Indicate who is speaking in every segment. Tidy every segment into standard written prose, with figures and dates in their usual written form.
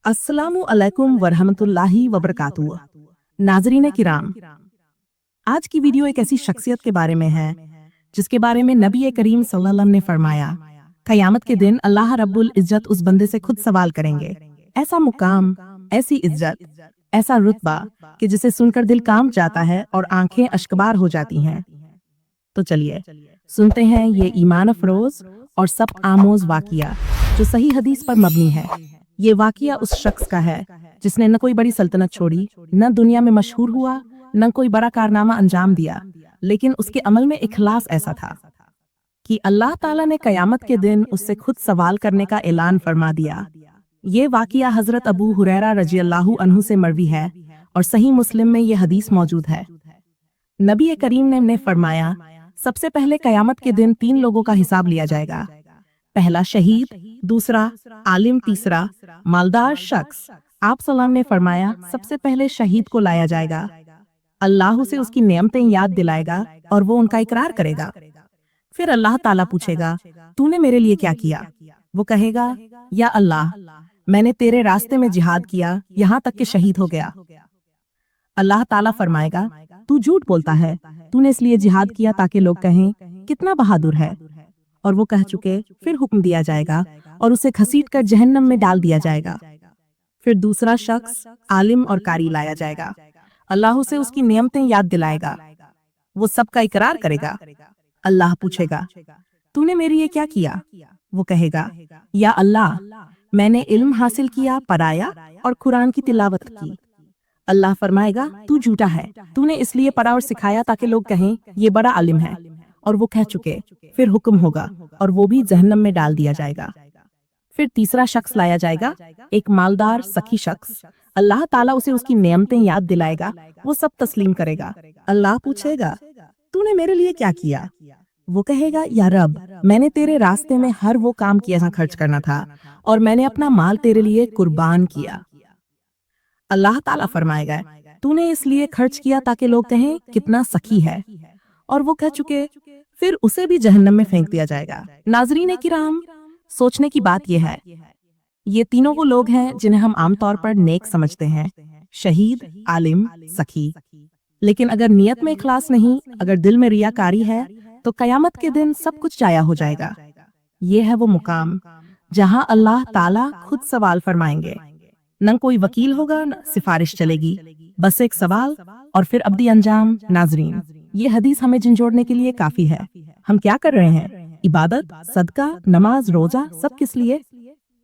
Speaker 1: अस्सलामु अलैकुम वरहमतुल्लाहि वबरकातुहू। नाज़रीन किराम, आज की वीडियो एक ऐसी शख्सियत के बारे में है जिसके बारे में नबी करीम सल्लल्लाहु अलैहि वसल्लम ने फरमाया, क़यामत के दिन अल्लाह रब्बुल इज्जत उस बंदे से खुद सवाल करेंगे। ऐसा मुकाम, ऐसी इज्जत, ऐसा रुतबा कि जिसे सुनकर दिल कांप जाता है और आंखें अश्कबार हो जाती हैं। तो चलिए सुनते हैं ये ईमान अफरोज और सबक आमोज वाकिया जो सही हदीस पर मबनी है। ये वाकिया उस शख्स का है जिसने न कोई बड़ी सल्तनत छोड़ी, न दुनिया में मशहूर हुआ, न कोई बड़ा कारनामा अंजाम दिया, लेकिन उसके अमल में इखलास ऐसा था कि अल्लाह ताला ने क़यामत के दिन उससे खुद सवाल करने का ऐलान फरमा दिया। ये वाकिया हजरत अबू हुरैरा रज़ियल्लाहु अन्हु से मरवी है और सही मुस्लिम में ये हदीस मौजूद है। नबी करीम ने फरमाया, सबसे पहले क़यामत के दिन 3 लोगों का हिसाब लिया जाएगा। पहला शहीद, दूसरा आलिम, तीसरा मालदार शख्स। आप सलाम ने फरमाया, सबसे पहले शहीद को लाया जाएगा। अल्लाह उसे उसकी नेमतें याद दिलाएगा और वो उनका इकरार करेगा। फिर अल्लाह ताला पूछेगा, तूने मेरे लिए क्या किया? वो कहेगा, या अल्लाह, मैंने तेरे रास्ते में जिहाद किया, यहाँ तक कि शहीद हो गया। अल्लाह ताला फरमाएगा, तू झूठ बोलता है, तूने इसलिए जिहाद किया ताकि लोग कहें कितना बहादुर है। और वो कह चुके। फिर हुक्म दिया जाएगा और उसे घसीटकर जहन्नम में डाल दिया जाएगा। फिर दूसरा शख्स आलिम और कारी लाया जाएगा। अल्लाह उसे उसकी नियमतें याद दिलाएगा। वो सबका इकरार करेगा। अल्लाह पूछेगा, तूने मेरे लिए क्या किया? वो कहेगा, या अल्लाह, मैंने इल्म हासिल किया, पढ़ाया और कुरान की तिलावत की। अल्लाह फरमाएगा, तू झूठा है, तूने इसलिए पढ़ा और सिखाया ताकि लोग कहें ये बड़ा आलिम है। और वो कह चुके। फिर हुक्म होगा और वो भी जहन्नम में डाल दिया जाएगा। फिर तीसरा शख्स लाया जाएगा, एक मालदार सखी शख्स। अल्लाह ताला उसे उसकी नेमतें याद दिलाएगा। वो सब तस्लीम करेगा। अल्लाह पूछेगा, तूने मेरे लिए क्या किया? वो कहेगा, या रब, मैंने तेरे रास्ते में हर वो काम किया जहाँ खर्च करना था और मैंने अपना माल तेरे लिए कुर्बान किया। अल्लाह ताला फरमाएगा, तूने इसलिए खर्च किया ताकि लोग कहें कितना सखी है। और वो कह चुके। फिर उसे भी जहन्नम में फेंक दिया जाएगा। नाज़रीन किराम, सोचने की बात यह है, ये तीनों वो लोग हैं जिन्हें हम आमतौर पर नेक समझते हैं, शहीद, आलिम, सखी। लेकिन अगर नियत में इखलास नहीं, अगर दिल में रियाकारी है, तो क़यामत के दिन सब कुछ जाया हो जाएगा। ये है वो मुकाम जहां अल्लाह ताला खुद सवाल फरमाएंगे। न कोई वकील होगा, न सिफारिश चलेगी, बस एक सवाल और फिर अब्दी अंजाम। नाज़रीन, ये हदीस हमें झंझोड़ने के लिए काफी है। हम क्या कर रहे हैं? इबादत, सदका, नमाज, रोजा, सब किस लिए?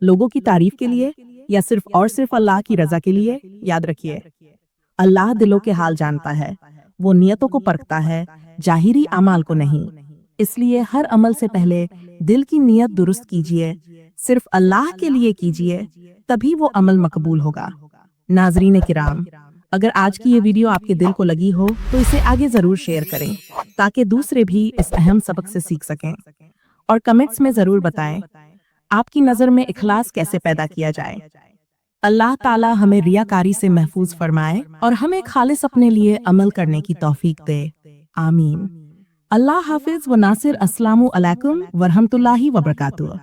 Speaker 1: लोगों की तारीफ के लिए या सिर्फ और सिर्फ अल्लाह की रजा के लिए? याद रखिए, अल्लाह दिलों के हाल जानता है। वो नियतों को परखता है, जाहिरी अमाल को नहीं। इसलिए हर अमल से पहले दिल की नियत दुरुस्त कीजिए, सिर्फ अल्लाह के लिए कीजिए, तभी वो अमल मकबूल होगा। नाज़रीन किराम, अगर आज की ये वीडियो आपके दिल को लगी हो तो इसे आगे जरूर शेयर करें ताकि दूसरे भी इस अहम सबक से सीख सकें। और कमेंट्स में जरूर बताएं आपकी नजर में इखलास कैसे पैदा किया जाए। अल्लाह ताला हमें रियाकारी से महफूज फरमाए और हमें खालिस अपने लिए अमल करने की तौफीक दे। आमीन। अल्लाह हाफिज व नासिर। अस्सलामु अलैकुम वरहमतुल्लाहि वबरकातुहू।